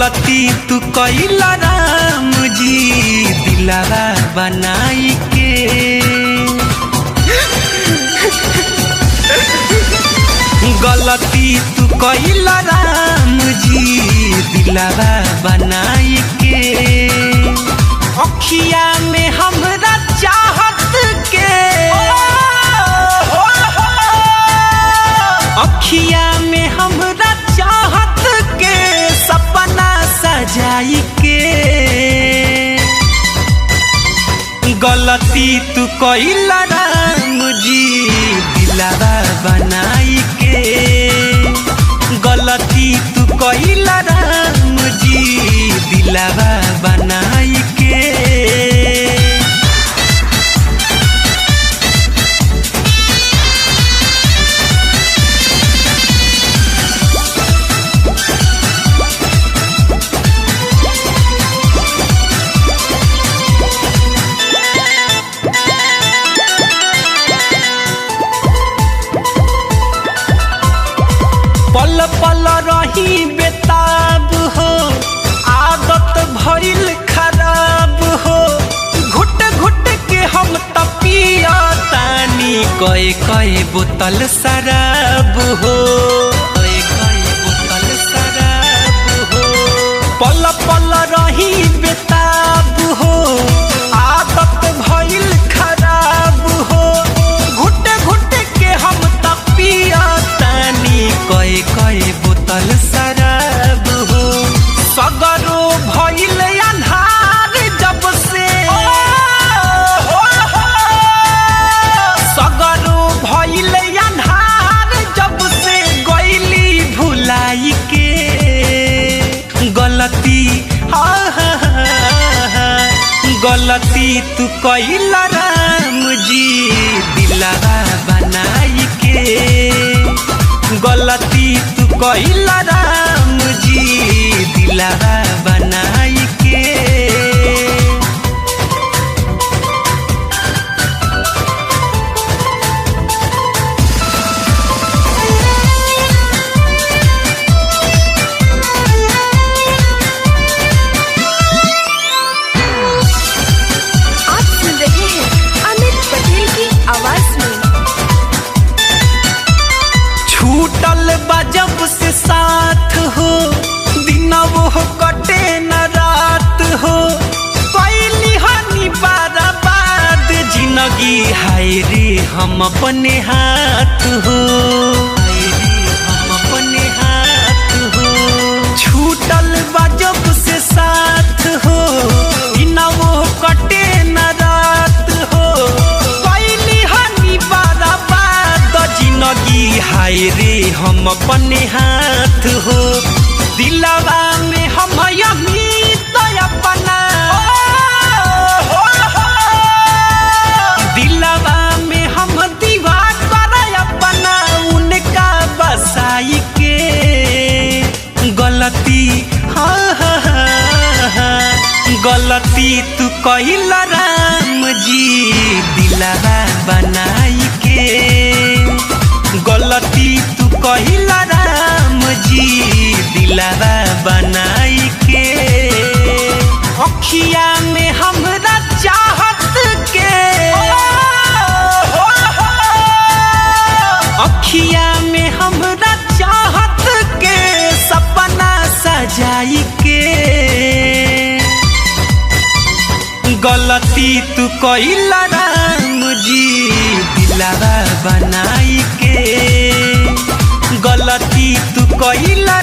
गलती तू कइला राम जी दिलावा बनाई के। गलती तू कइला राम जी दिलावा बनाई के। अखिया में हमरा चाहत के, अखिया में हमरा चाहत के सपना सजाई के। गलती तू कइला राम जी दिलावा बनाई के। गलती तू कइला राम जी दिलावा बनाई के। पल पल रही बेताब हो, आदत भइल खराब हो। घुट घुट के हम तपिया तानी कई कई बोतल शराब हो, कई कई बोतल शराब हो। पल पल रही बेताब हो, आदत भइल खराब हो। घुट घुट के हम तपिया तानी कई कई बोतल शराब हो। सगरो भइल अन्हार जब से, सगरो भइल अन्हार जब से गइली भुलाई के। गलती गलती तू कइला राम जी दिलावा बनाई के। गलती तू कइला राम जी दिलावा बनाई के। आप सुन रहे हैं अमित पटेल की आवाज में। छूटल बजब से साथ हो, दिन वो कटे न रात हो। कैली हनी बर्बाद जिंदगी हाय रे हम अपने हाथ हो, हाय रे हम अपने हाथ हो। छूटल बजब से साथ हो, दिन वो कटे न रात हो। कैली हनी बर्बाद जिंदगी हाय रे हम अपने हाथ हो। दिलवा में हम अमित अपना, दिलवा में हम दीवार अपना उनका बसाई के। गलती गलती तू कइला राम जी दिलवा बनाई के। गलती तू कइला राम जी दिलावा बनाई के। अखिया में हमरा चाहत के, अखिया में हमरा चाहत के सपना सजाई के। गलती तू कइला राम जी दिलावा बनाई के। गलती तू कइला